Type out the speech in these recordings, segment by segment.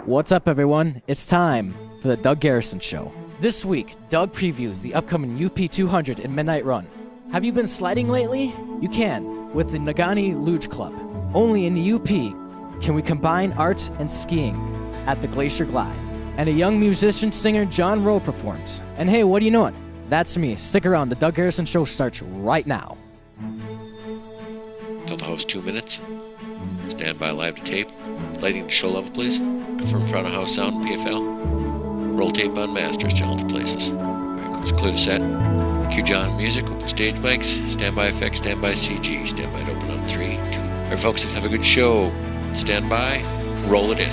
What's up, everyone? It's time for the Doug Garrison Show. This week, Doug previews the upcoming UP 200 and Midnight Run. Have you been sliding lately? You can with the Negaunee Luge Club. Only in the UP can we combine art and skiing at the Glacier Glide. And a young musician-singer, John Rowe, performs. And hey, what do you know it? That's me. Stick around. The Doug Garrison Show starts right now. Tell the host 2 minutes. Stand by live to tape. Lighting to show level, please. Confirm front of house sound and PFL. Roll tape on masters to all the places. Alright, let's clear the set. Cue John music, open stage mics, standby effects, standby CG. Standby to open on 3, 2. Alright folks, let's have a good show. Stand by, roll it in.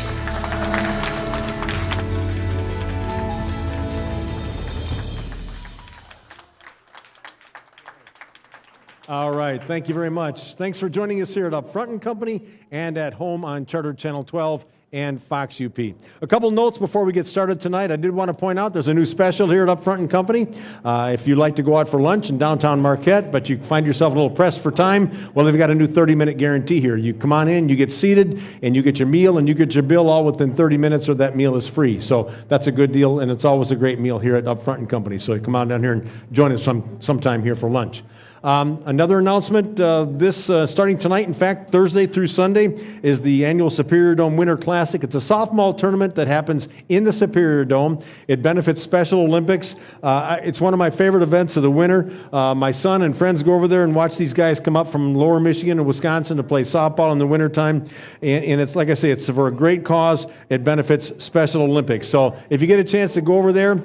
All right, thank you very much. Thanks for joining us here at Up Front & Company and at home on Charter Channel 12 and Fox UP. A couple notes before we get started tonight. I did want to point out there's a new special here at Up Front & Company. If you'd like to go out for lunch in downtown Marquette, but you find yourself a little pressed for time, well, they've got a new 30-minute guarantee here. You come on in, you get seated, and you get your meal, and you get your bill all within 30 minutes, or that meal is free. So that's a good deal, and it's always a great meal here at Up Front & Company. So come on down here and join us sometime here for lunch. Another announcement, starting tonight, in fact, Thursday through Sunday, is the annual Superior Dome Winter Classic. It's a softball tournament that happens in the Superior Dome. It benefits Special Olympics. It's one of my favorite events of the winter. My son and friends go over there and watch these guys come up from lower Michigan and Wisconsin to play softball in the wintertime. And it's, like I say, it's for a great cause. It benefits Special Olympics. So if you get a chance to go over there,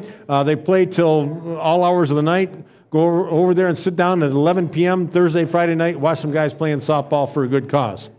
they play till all hours of the night. Go over there and sit down at 11 p.m. Thursday, Friday night, watch some guys playing softball for a good cause.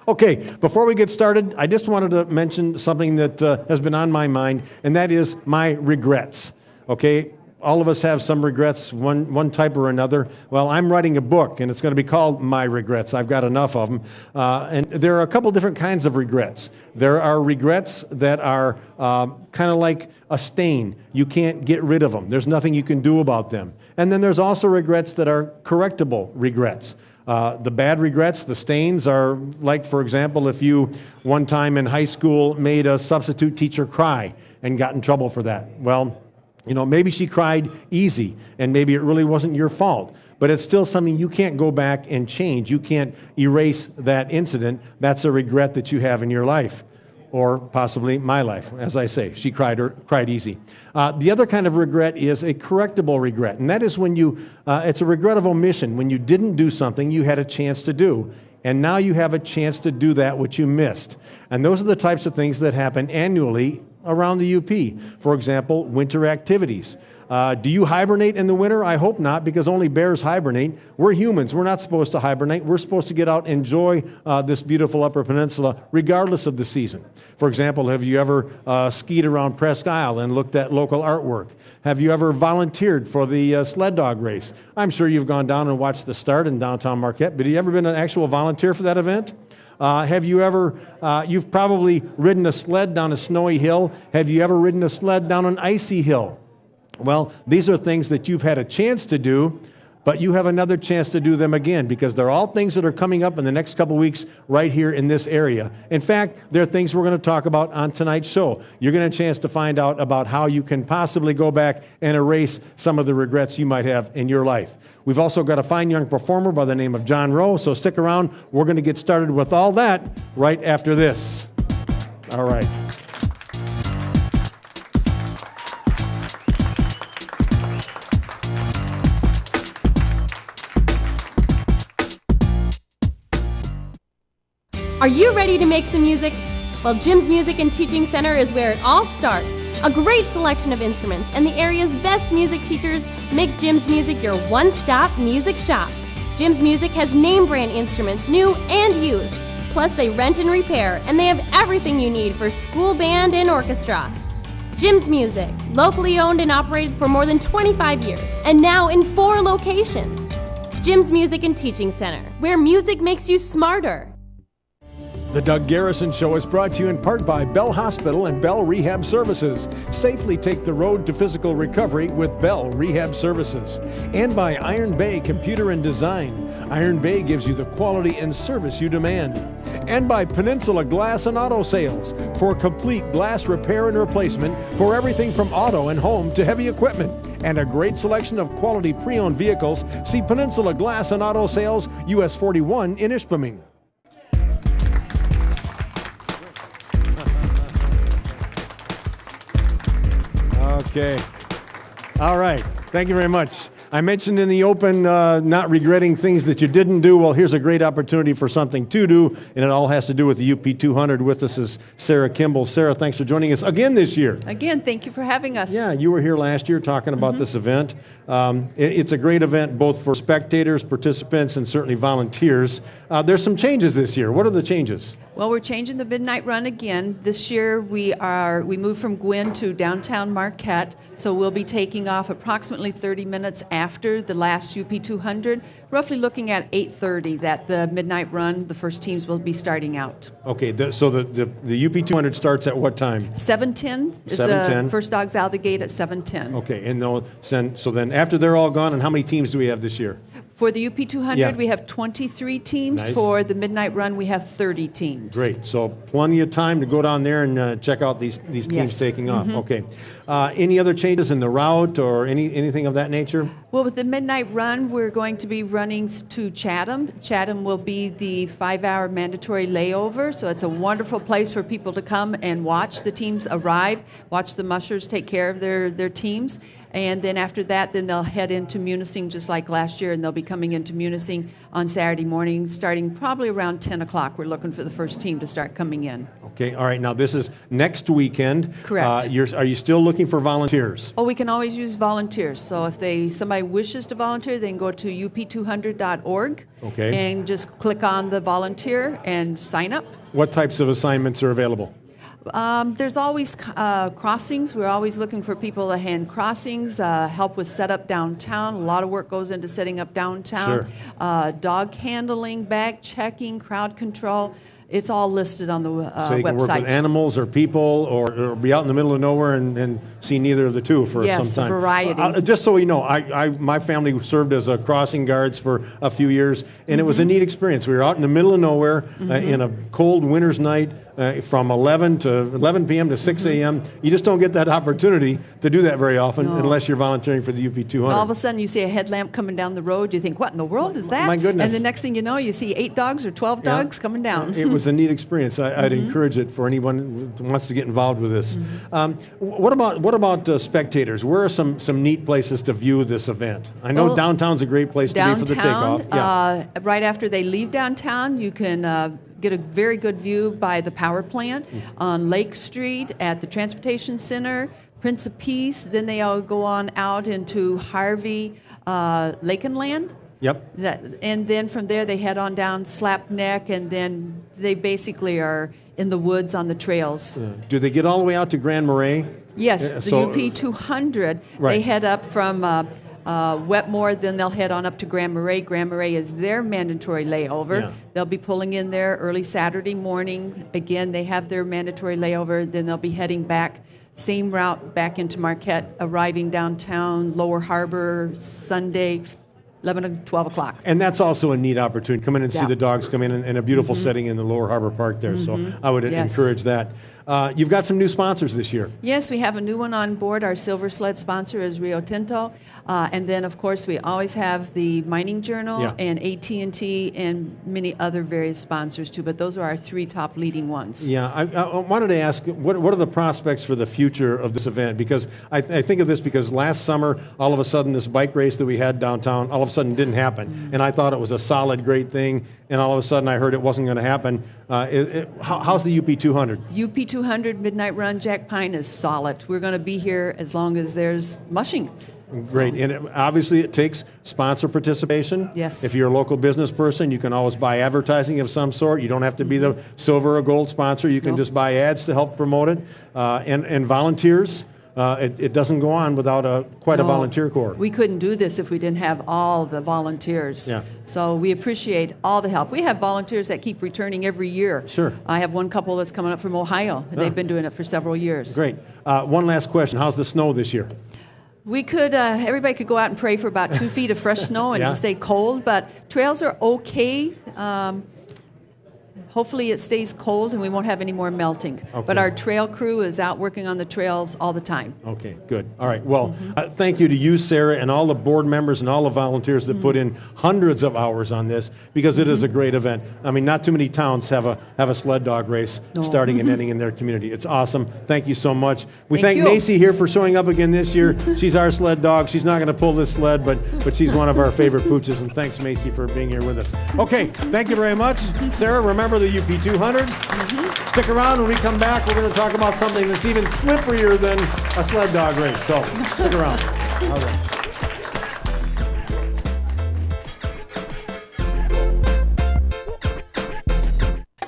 Okay, before we get started, I just wanted to mention something that has been on my mind, and that is my regrets. Okay, all of us have some regrets, one type or another. Well, I'm writing a book, and it's going to be called My Regrets. I've got enough of them. And there are a couple different kinds of regrets. There are regrets that are kind of like a stain. You can't get rid of them. There's nothing you can do about them. And then there's also regrets that are correctable regrets. The bad regrets, the stains, are like, for example, if you one time in high school made a substitute teacher cry and got in trouble for that. Well, you know, maybe she cried easy, and maybe it really wasn't your fault. But it's still something you can't go back and change. You can't erase that incident. That's a regret that you have in your life, or possibly my life. As I say, she cried easy. The other kind of regret is a correctable regret, and that is when it's a regret of omission, when you didn't do something you had a chance to do, and now you have a chance to do that which you missed. And those are the types of things that happen annually around the UP. For example, winter activities. Do you hibernate in the winter? I hope not, because only bears hibernate. We're humans. We're not supposed to hibernate. We're supposed to get out and enjoy this beautiful Upper Peninsula regardless of the season. For example, have you ever skied around Presque Isle and looked at local artwork? Have you ever volunteered for the sled dog race? I'm sure you've gone down and watched the start in downtown Marquette, but have you ever been an actual volunteer for that event? Have you ever, you've probably ridden a sled down a snowy hill. Have you ever ridden a sled down an icy hill? Well, these are things that you've had a chance to do, but you have another chance to do them again, because they're all things that are coming up in the next couple weeks right here in this area. In fact, they're things we're going to talk about on tonight's show. You're going to have a chance to find out about how you can possibly go back and erase some of the regrets you might have in your life. We've also got a fine young performer by the name of John Rowe, so stick around. We're going to get started with all that right after this. All right. Are you ready to make some music? Well, Jim's Music and Teaching Center is where it all starts. A great selection of instruments and the area's best music teachers make Jim's Music your one-stop music shop. Jim's Music has name brand instruments, new and used. Plus, they rent and repair, and they have everything you need for school band and orchestra. Jim's Music, locally owned and operated for more than 25 years, and now in 4 locations. Jim's Music and Teaching Center, where music makes you smarter. The Doug Garrison Show is brought to you in part by Bell Hospital and Bell Rehab Services. Safely take the road to physical recovery with Bell Rehab Services. And by Iron Bay Computer and Design. Iron Bay gives you the quality and service you demand. and by Peninsula Glass and Auto Sales for complete glass repair and replacement for everything from auto and home to heavy equipment. And a great selection of quality pre-owned vehicles. See Peninsula Glass and Auto Sales, US 41 in Ishpeming. Okay. All right. Thank you very much. I mentioned in the open not regretting things that you didn't do. Well, here's a great opportunity for something to do, and it all has to do with the UP200. With us is Sarah Kimball. Sarah, thanks for joining us again this year. Again, thank you for having us. Yeah, you were here last year talking about this event. It's a great event both for spectators, participants, and certainly volunteers. There's some changes this year. What are the changes? Well, we're changing the midnight run again. This year we moved from Gwynn to downtown Marquette, so we'll be taking off approximately 30 minutes after the last UP200, roughly looking at 8:30 that the midnight run, the first teams will be starting out. Okay, so the UP200 starts at what time? 7:10 is 7:10. the first dogs out of the gate at 7:10. Okay, and so then after they're all gone, and how many teams do we have this year? For the UP200, we have 23 teams. Nice. For the midnight run, we have 30 teams. Great. So plenty of time to go down there and check out these teams Yes. taking off. Okay. Any other changes in the route or anything of that nature? Well, with the midnight run, we're going to be running to Chatham. Chatham will be the 5-hour mandatory layover, so it's a wonderful place for people to come and watch the teams arrive, watch the mushers take care of their teams. And then after that, then they'll head into Munising just like last year, and they'll be coming into Munising on Saturday morning, starting probably around 10 o'clock. We're looking for the first team to start coming in. Okay, all right. Now, this is next weekend. Correct. Are you still looking for volunteers? Oh, we can always use volunteers. So if somebody wishes to volunteer, they can go to up200.org and just click on the volunteer and sign up. What types of assignments are available? There's always crossings. We're always looking for people to hand crossings, help with setup downtown. A lot of work goes into setting up downtown. Sure. Dog handling, bag checking, crowd control. It's all listed on the website. So you can work with animals or people or be out in the middle of nowhere and see neither of the two for some time. Yes, variety. Just so we know, my family served as a crossing guards for a few years, and it was a neat experience. We were out in the middle of nowhere in a cold winter's night from 11 p.m. to 6 a.m. You just don't get that opportunity to do that very often unless you're volunteering for the UP200. All of a sudden, you see a headlamp coming down the road. You think, what in the world is that? My goodness. And the next thing you know, you see 8 dogs or 12 dogs coming down. It was a neat experience. I'd encourage it for anyone who wants to get involved with this. What about spectators? Where are some neat places to view this event? I know downtown's a great place to be for the takeoff. Right after they leave downtown, you can get a very good view by the power plant on Lake Street, at the Transportation Center, Prince of Peace. Then they all go on out into Harvey, Lake and Land. Yep. And then from there they head on down Slap Neck, and then they basically are in the woods on the trails. Do they get all the way out to Grand Marais? Yes, the UP200. Right. They head up from Wetmore, then they'll head on up to Grand Marais. Grand Marais is their mandatory layover. Yeah. They'll be pulling in there early Saturday morning. Again, they have their mandatory layover. Then they'll be heading back, same route back into Marquette, arriving downtown, Lower Harbor, Sunday, 11 to 12 o'clock. And that's also a neat opportunity. Come in and see the dogs come in a beautiful setting in the Lower Harbor Park there. So I would encourage that. You've got some new sponsors this year. Yes, we have a new one on board. Our Silver Sled sponsor is Rio Tinto. And then, of course, we always have the Mining Journal and AT&T and many other various sponsors, too. But those are our 3 top leading ones. Yeah, I wanted to ask, what are the prospects for the future of this event? Because I think of this because last summer, all of a sudden, this bike race that we had downtown, all of a sudden didn't happen. And I thought it was a solid, great thing. And all of a sudden, I heard it wasn't going to happen. How's the UP200? UP200 Midnight Run Jack Pine is solid. We're going to be here as long as there's mushing. Great. And obviously it takes sponsor participation. Yes. If you're a local business person, you can always buy advertising of some sort. You don't have to be the silver or gold sponsor. You can just buy ads to help promote it. And volunteers. It doesn't go on without quite a volunteer corps. We couldn't do this if we didn't have all the volunteers. Yeah. So we appreciate all the help. We have volunteers that keep returning every year. Sure. I have one couple that's coming up from Ohio. They've been doing it for several years. Great. One last question. How's the snow this year? We could, everybody could go out and pray for about 2 feet of fresh snow and to stay cold, but trails are okay. hopefully it stays cold and we won't have any more melting. Okay. But our trail crew is out working on the trails all the time. Okay, good. All right. Well, thank you to you, Sarah, and all the board members and all the volunteers that put in hundreds of hours on this, because it is a great event. I mean, not too many towns have a sled dog race starting and ending in their community. It's awesome. Thank you so much. We thank you. Macy here for showing up again this year. She's our sled dog. She's not going to pull this sled, but she's one of our favorite pooches. And thanks, Macy, for being here with us. Okay, thank you very much. Sarah, remember the UP 200. Stick around. When we come back, we're going to talk about something that's even slipperier than a sled dog race. So stick around. All right.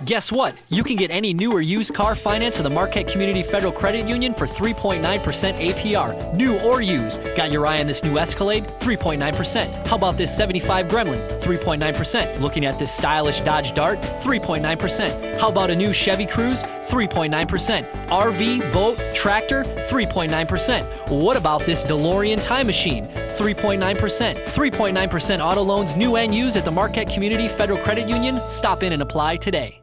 Guess what? You can get any new or used car financed at the Marquette Community Federal Credit Union for 3.9% APR. New or used. Got your eye on this new Escalade? 3.9%. How about this 75 Gremlin? 3.9%. Looking at this stylish Dodge Dart? 3.9%. How about a new Chevy Cruze? 3.9%. RV, boat, tractor? 3.9%. What about this DeLorean time machine? 3.9%. 3.9% auto loans, new and used at the Marquette Community Federal Credit Union. Stop in and apply today.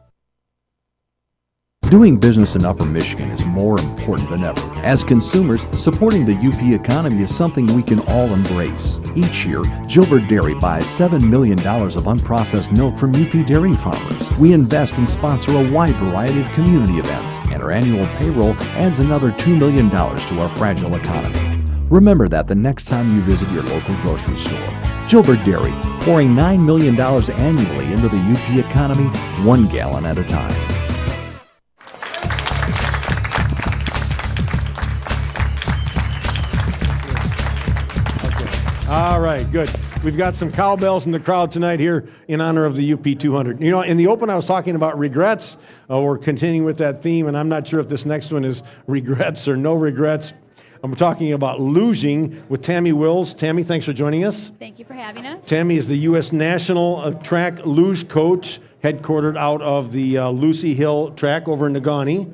Doing business in Upper Michigan is more important than ever. As consumers, supporting the UP economy is something we can all embrace. Each year, Gilbert Dairy buys $7 million of unprocessed milk from UP dairy farmers. We invest and sponsor a wide variety of community events, and our annual payroll adds another $2 million to our fragile economy. Remember that the next time you visit your local grocery store. Gilbert Dairy, pouring $9 million annually into the UP economy, 1 gallon at a time. All right, good. We've got some cowbells in the crowd tonight here in honor of the UP 200. You know, in the open I was talking about regrets. We're continuing with that theme, and I'm not sure if this next one is regrets or no regrets. I'm talking about luging with Tammy Wills. Tammy, thanks for joining us. Thank you for having us. Tammy is the U.S. National Track Luge Coach, headquartered out of the Lucy Hill track over in Negaunee.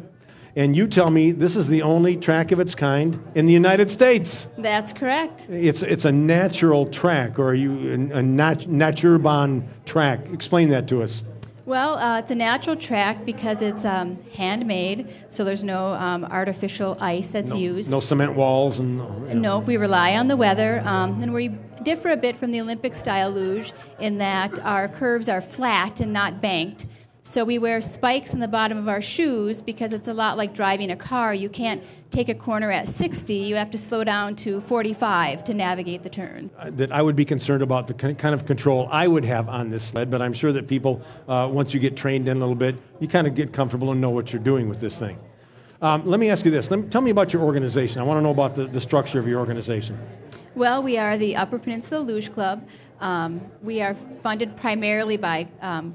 And you tell me this is the only track of its kind in the United States. That's correct. It's a natural track, or are you a naturbahn track? Explain that to us. Well, it's a natural track because it's handmade, so there's no artificial ice that's used. No cement walls and. No, we rely on the weather, and we differ a bit from the Olympic-style luge in that our curves are flat and not banked. So we wear spikes in the bottom of our shoes because it's a lot like driving a car. You can't take a corner at 60. You have to slow down to 45 to navigate the turn. That I would be concerned about the kind of control I would have on this sled, but I'm sure that people, once you get trained in a little bit, you kind of get comfortable and know what you're doing with this thing. Let me ask you this. Tell me about your organization. I want to know about the structure of your organization. Well, we are the Upper Peninsula Luge Club. We are funded primarily by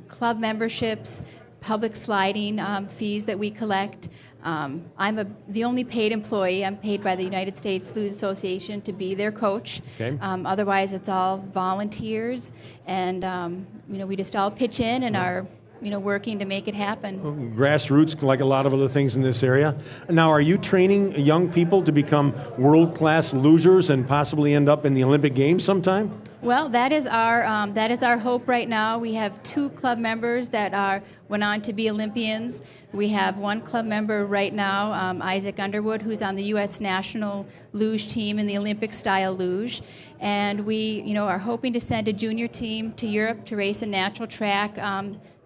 club memberships, public sliding fees that we collect. I'm the only paid employee. I'm paid by the United States Luge Association to be their coach. Okay. Otherwise, it's all volunteers, and we just all pitch in and are working to make it happen. Grassroots, like a lot of other things in this area. Now, are you training young people to become world-class lugers and possibly end up in the Olympic Games sometime? Well, that is our hope right now. We have 2 club members that went on to be Olympians. We have 1 club member right now, Isaac Underwood, who's on the U.S. National Luge team in the Olympic-style luge. And we, are hoping to send a junior team to Europe to race a natural track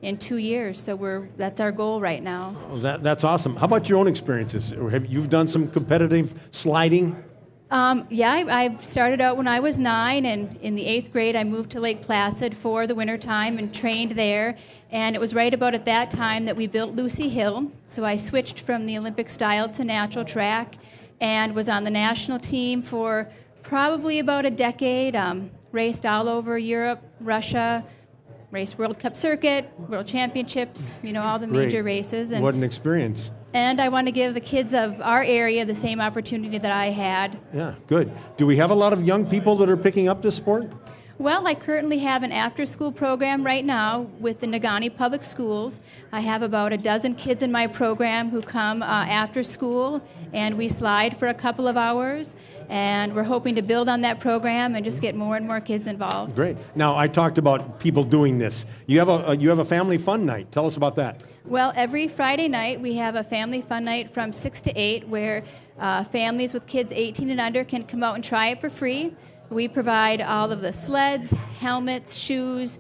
in 2 years. So that's our goal right now. Oh, that's awesome. How about your own experiences? Have you done some competitive sliding? I started out when I was 9, and in the 8th grade I moved to Lake Placid for the wintertime and trained there. And it was right about at that time that we built Lucy Hill. So I switched from the Olympic style to natural track and was on the national team for probably about a decade. Raced all over Europe, Russia, raced World Cup circuit, World Championships, all the major races. And what an experience. And I want to give the kids of our area the same opportunity that I had. Yeah, good. Do we have a lot of young people that are picking up this sport? Well, I currently have an after-school program right now with the Negaunee Public Schools. I have about a dozen kids in my program who come after school, and we slide for a couple of hours, and we're hoping to build on that program and just get more and more kids involved. Great. Now, I talked about people doing this. You have a family fun night. Tell us about that. Well, every Friday night we have a family fun night from 6 to 8 where families with kids 18 and under can come out and try it for free. We provide all of the sleds, helmets, shoes,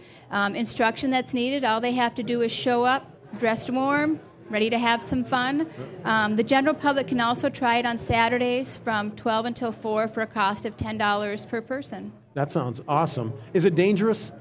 instruction that's needed. All they have to do is show up, dressed warm, ready to have some fun. The general public can also try it on Saturdays from 12 until 4 for a cost of $10 per person. That sounds awesome. Is it dangerous?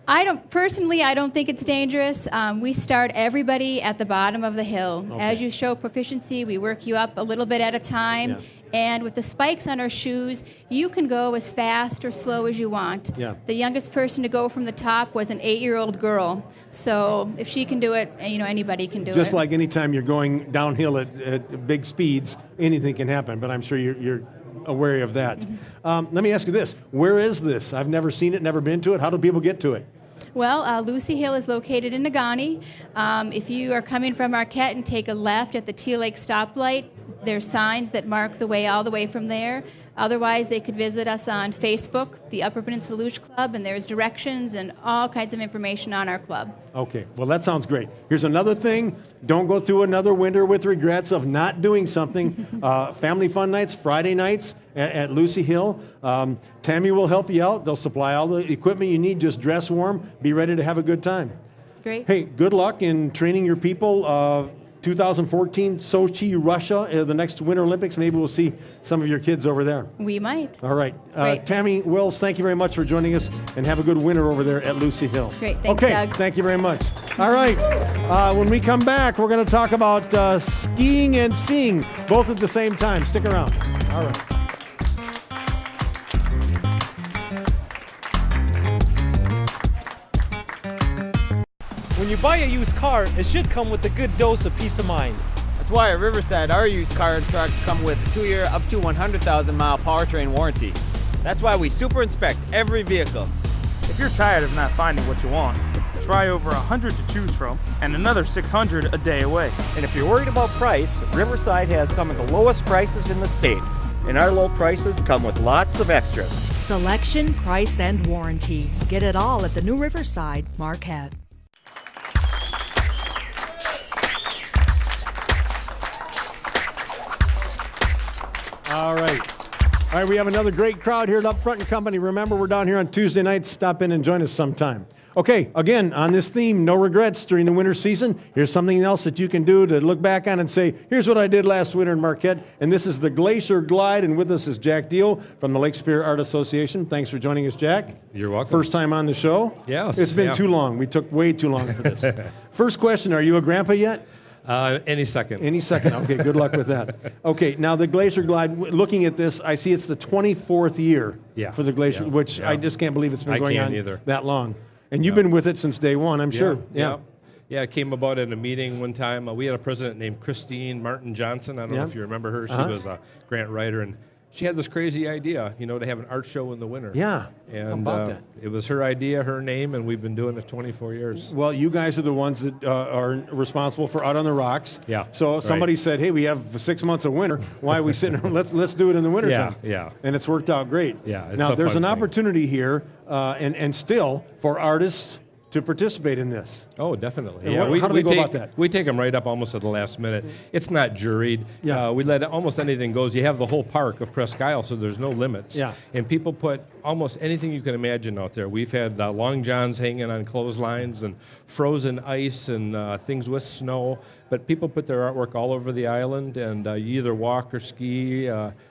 I don't think it's dangerous. We start everybody at the bottom of the hill. Okay. As you show proficiency, we work you up a little bit at a time. Yeah. And with the spikes on our shoes, you can go as fast or slow as you want. Yeah. The youngest person to go from the top was an 8-year-old girl. So if she can do it, anybody can do it. Just like anytime you're going downhill at big speeds, anything can happen, but I'm sure you're aware of that. Mm-hmm. Let me ask you this. Where is this? I've never seen it, never been to it. How do people get to it? Well, Lucy Hill is located in Negaunee. If you are coming from Marquette and take a left at the Teal Lake stoplight, there's signs that mark the way all the way from there. Otherwise, they could visit us on Facebook, the Upper Peninsula Luge Club, and there's directions and all kinds of information on our club. Okay, well, that sounds great. Here's another thing. Don't go through another winter with regrets of not doing something. Family fun nights, Friday nights at Lucy Hill. Tammy will help you out. They'll supply all the equipment you need. Just dress warm. Be ready to have a good time. Great. Hey, good luck in training your people. 2014 Sochi, Russia, the next Winter Olympics. Maybe we'll see some of your kids over there. We might. All right. Great. Tammy Wills, thank you very much for joining us, and have a good winter over there at Lucy Hill. Great. Thanks, okay, Doug. Thank you very much. All right. When we come back, we're going to talk about skiing and seeing, both at the same time. Stick around. All right. When you buy a used car, it should come with a good dose of peace of mind. That's why at Riverside, our used car and trucks come with a 2-year, up to 100,000-mile powertrain warranty. That's why we super inspect every vehicle. If you're tired of not finding what you want, try over 100 to choose from and another 600 a day away. And if you're worried about price, Riverside has some of the lowest prices in the state. And our low prices come with lots of extras. Selection, price, and warranty. Get it all at the new Riverside, Marquette. All right. All right, we have another great crowd here at Up Front and Company. Remember, we're down here on Tuesday nights. Stop in and join us sometime. Okay, again, on this theme, no regrets during the winter season. Here's something else that you can do to look back on and say, here's what I did last winter in Marquette. And this is the Glacier Glide, and with us is Jack Deal from the Lake Superior Art Association. Thanks for joining us, Jack. You're welcome. First time on the show? Yes. It's been too long. We took way too long for this. First question, are you a grandpa yet? Any second. Any second. Okay, good luck with that. Okay, now the Glacier Glide, looking at this, I see it's the 24th year for the Glacier, which I just can't believe it's been going on that long. And you've been with it since day one, I'm sure. Yeah, it came about at a meeting one time. We had a president named Christine Martin Johnson. I don't know if you remember her. She was a grant writer, and she had this crazy idea, to have an art show in the winter. Yeah, and how about that? It was her idea, her name, and we've been doing it 24 years. Well, you guys are the ones that are responsible for Out on the Rocks. Yeah. So somebody said, hey, we have 6 months of winter. Why are we sitting? Let's do it in the wintertime. Yeah. And it's worked out great. Yeah. It's now, there's an thing. opportunity here, and still, for artists to participate in this. Oh, definitely. And Yeah, how do they go about that? We take them right up almost at the last minute. It's not juried. Yeah. We let almost anything goes. You have the whole park of Presque Isle, so there's no limits. Yeah. And people put almost anything you can imagine out there. We've had long johns hanging on clotheslines and frozen ice and things with snow. But people put their artwork all over the island, and you either walk or ski.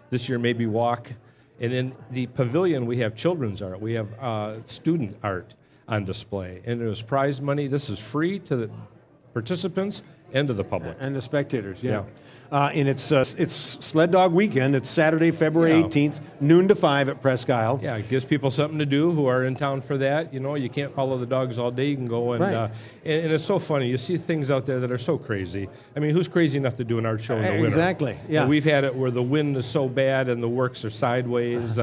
This year, maybe walk. And in the pavilion, we have children's art. We have student art on display, and there's prize money. This is free to the participants and to the public. And the spectators, yeah. And it's Sled Dog Weekend. It's Saturday, February 18th, noon to 5 at Presque Isle. Yeah, it gives people something to do who are in town for that. You know, you can't follow the dogs all day. You can go and, and it's so funny. You see things out there that are so crazy. I mean, who's crazy enough to do an art show in the winter? Exactly, yeah. We've had it where the wind is so bad and the works are sideways.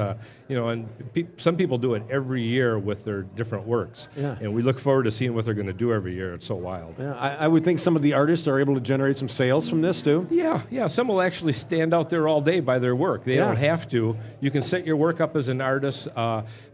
You know, and some people do it every year with their different works. Yeah. And we look forward to seeing what they're going to do every year. It's so wild. Yeah, I would think some of the artists are able to generate some sales from this, too. Yeah. Some will actually stand out there all day by their work. They don't have to. You can set your work up as an artist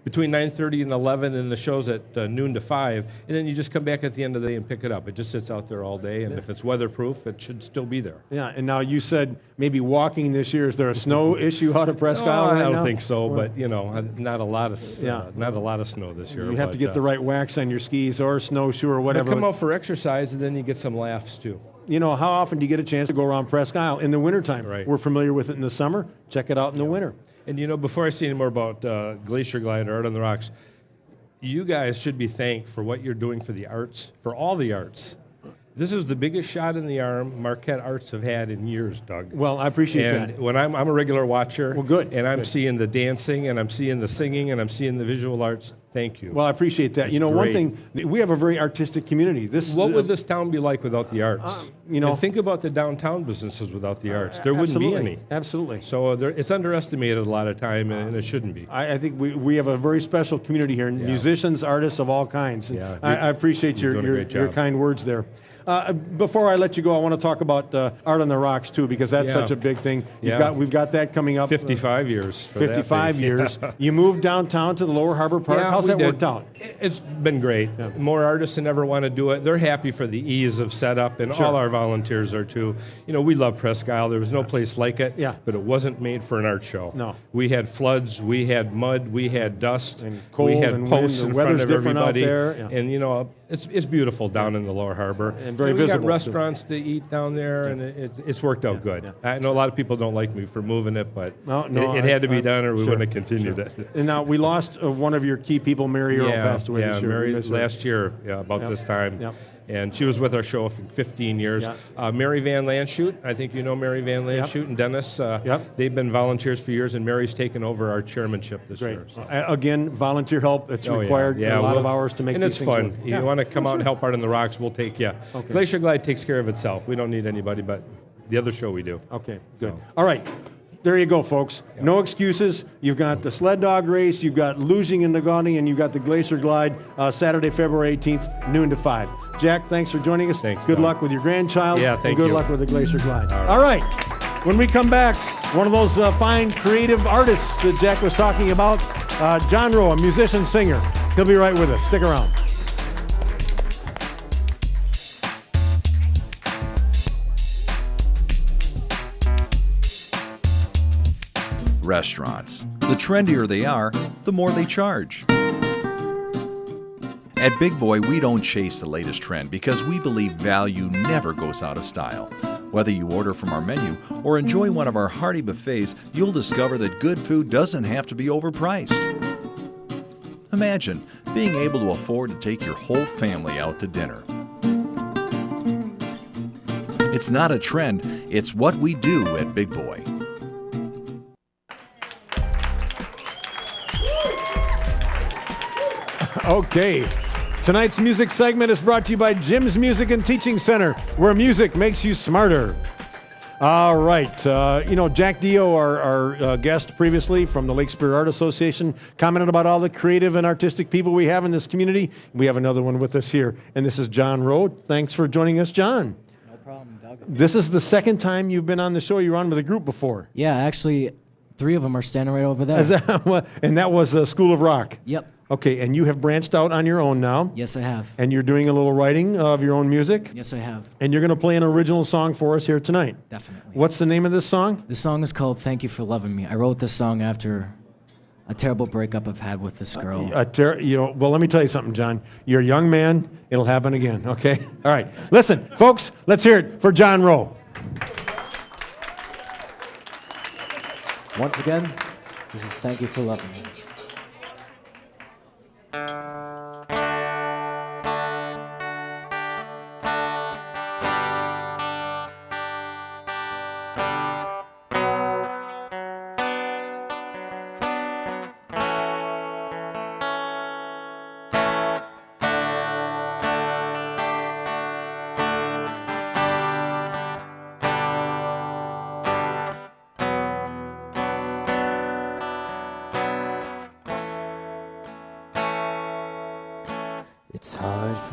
between 9:30 and 11, and the show's at noon to 5, and then you just come back at the end of the day and pick it up. It just sits out there all day, and if it's weatherproof, it should still be there. Yeah, and now you said maybe walking this year. Is there a snow issue out of Presque Isle right now? I don't think so, but you know, not a lot of snow this year. You have to get the right wax on your skis or snowshoe or whatever. Come out for exercise, and then you get some laughs too. You know, how often do you get a chance to go around Presque Isle in the wintertime? Right. We're familiar with it in the summer. Check it out in the winter. And you know, before I say any more about Glacier Glide or Art on the Rocks, you guys should be thanked for what you're doing for the arts, for all the arts. This is the biggest shot in the arm Marquette Arts have had in years, Doug. Well, I appreciate that. And when I'm a regular watcher, well, good. And I'm seeing the dancing, and I'm seeing the singing, and I'm seeing the visual arts. Thank you. Well, I appreciate that. It's you know, great. one thing, we have a very artistic community. What would this town be like without the arts? You know, and think about the downtown businesses without the arts. There wouldn't be any. Absolutely. So it's underestimated a lot of time, and it shouldn't be. I think we have a very special community here, musicians, artists of all kinds. Yeah, I appreciate your kind words there. Before I let you go, I want to talk about Art on the Rocks too, because that's such a big thing. We've got that coming up. 55 years. 55 years. You moved downtown to the Lower Harbor Park. How's that worked out? It's been great. Yeah. More artists than ever want to do it. They're happy for the ease of setup, and all our volunteers are too. You know, we love Presque Isle. There was no place like it, but it wasn't made for an art show. No. We had floods, we had mud, we had dust, and cold, we had and posts wind. in The front weather's of different everybody. out there. Yeah. And, you know, it's beautiful down in the Lower Harbor. And very we visible. We got restaurants to eat down there, and it's worked out good. Yeah. I know a lot of people don't like me for moving it, but it had to be done, or we wouldn't have continued it. And now we lost one of your key people, Mary Earl, passed away this year. Mary last year, about this time. Yep. And she was with our show for 15 years. Yep. Mary Van Landshut, I think you know Mary Van Landshut, and Dennis. They've been volunteers for years, and Mary's taken over our chairmanship this year. So. Again, volunteer help. It's required a lot of hours to make these things And it's work. fun. You want to come out and help Art on the Rocks, we'll take you. Okay. Glacier Glide takes care of itself. We don't need anybody, but the other show we do. Okay, good. All right. There you go, folks. No excuses. You've got the sled dog race, you've got luging in Negaunee, and you've got the Glacier Glide Saturday, February 18th, noon to 5. Jack, thanks for joining us. Thanks. Good Doug. luck with your grandchild. Yeah, thank and good you. luck with the Glacier Glide. All right. When we come back, one of those fine creative artists that Jack was talking about, John Rowe, a musician, singer. He'll be right with us. Stick around. Restaurants. The trendier they are, the more they charge. At Big Boy, we don't chase the latest trend because we believe value never goes out of style. Whether you order from our menu or enjoy one of our hearty buffets, you'll discover that good food doesn't have to be overpriced. Imagine being able to afford to take your whole family out to dinner. It's not a trend, it's what we do at Big Boy. Okay. Tonight's music segment is brought to you by Jim's Music and Teaching Center, where music makes you smarter. All right. Jack Dio, our guest previously from the Lake Superior Art Association, commented about all the creative and artistic people we have in this community. We have another one with us here, and this is John Rowe. Thanks for joining us, John. No problem, Doug. This is the second time you've been on the show. You were on with a group before. Yeah, actually, 3 of them are standing right over there. And that was School of Rock. Yep. Okay, and you have branched out on your own now. Yes, I have. And you're doing a little writing of your own music. Yes, I have. And you're going to play an original song for us here tonight. Definitely. What's the name of this song? The song is called Thank You for Loving Me. I wrote this song after a terrible breakup I've had with this girl. Well, let me tell you something, John. You're a young man. It'll happen again, okay? All right. Listen, folks, let's hear it for John Rowe. Once again, this is Thank You for Loving Me.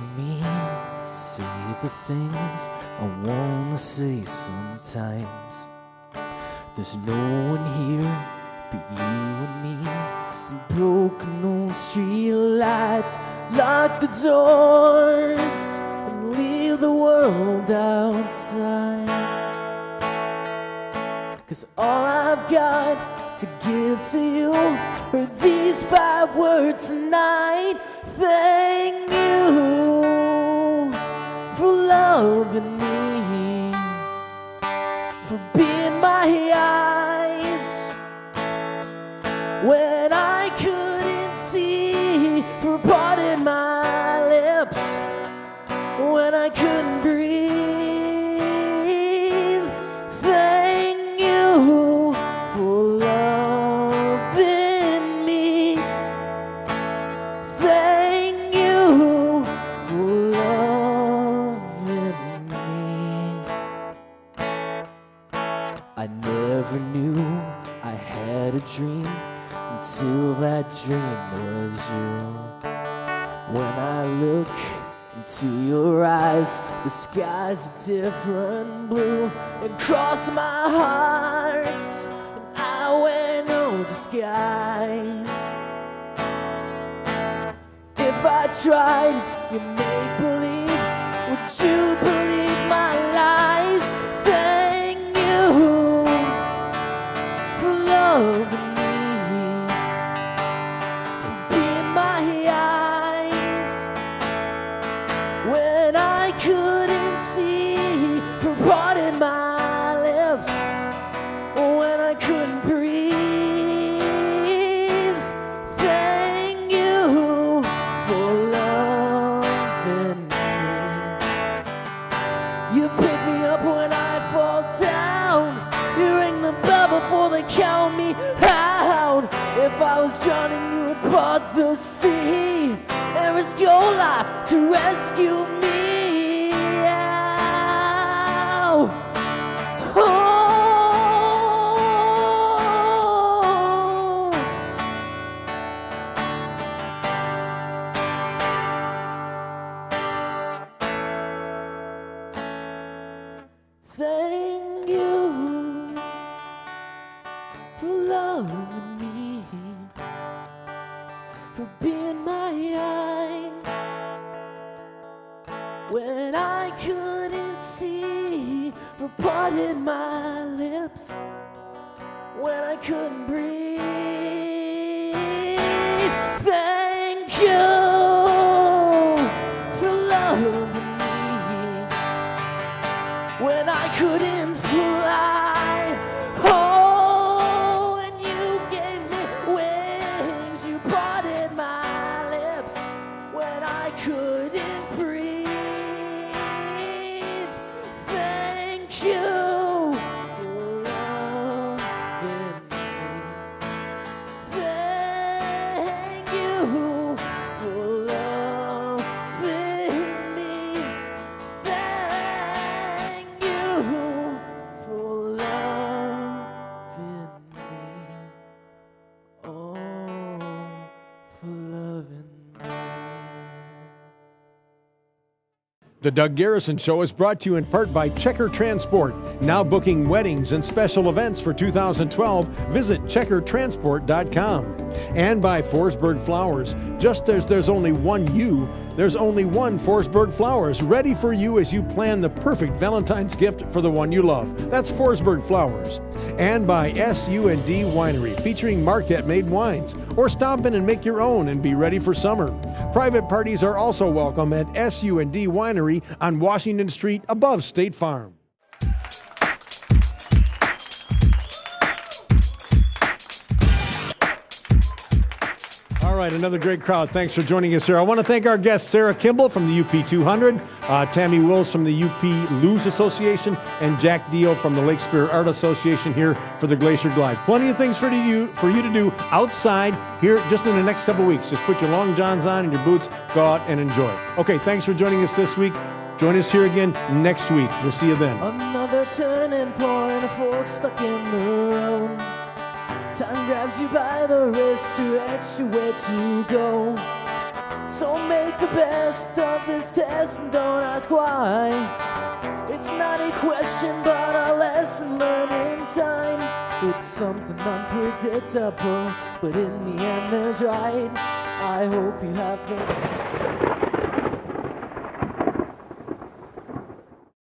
for me to say the things I wanna say sometimes. There's no one here but you and me. Broken old street lights, lock the doors and leave the world outside. 'Cause all I've got to give to you are these 5 words tonight. Thank you for loving me, for being my eyes when I couldn't see, for parting my lips when I couldn't breathe. Thank you for loving me. Thank you for loving me. I never knew I had a dream until that dream was you. When I look into your eyes, the sky's a different blue, and cross my heart, and I wear no disguise. If I tried your make-believe, would you believe my lies? Thank you for loving when I couldn't see, for parting my lips when I couldn't breathe. Thank you for loving me. You pick me up when I fall down. You ring the bell before they count me out. If I was drowning, you would part the sea and risk your life to rescue me. Thank you for loving me, for being my eyes when I couldn't see, for parting my lips when I couldn't breathe. Thank you for loving me when I couldn't fly. Oh, and you gave me wings. You parted my lips when I couldn't breathe. Thank you for loving me. Thank you for loving me. Thank you for loving me. Oh, for loving me. The Doug Garrison Show is brought to you in part by Checker Transport. Now booking weddings and special events for 2012, visit checkertransport.com. And by Forsberg Flowers. Just as there's only one you, there's only one Forsberg Flowers, ready for you as you plan the perfect Valentine's gift for the one you love. That's Forsberg Flowers. And by S.U.N.D. Winery, featuring Marquette-made wines. Or stop in and make your own and be ready for summer. Private parties are also welcome at S.U.N.D. Winery on Washington Street above State Farm. All right, another great crowd. Thanks for joining us here. I want to thank our guests, Sarah Kimball from the UP 200, Tammy Wills from the UP Luge Association, and Jack Dio from the Lake Superior Art Association here for the Glacier Glide. Plenty of things for you to do outside here just in the next couple weeks. Just put your long johns on and your boots, go out and enjoy. Okay, thanks for joining us this week. Join us here again next week. We'll see you then. Another turning point, a fork stuck in the road. Time grabs you by the wrist, directs you where to go. So make make the best of this test and don't ask why. It's not a question but a lesson learned in time. It's something unpredictable, but in the end there's right. I hope you have it.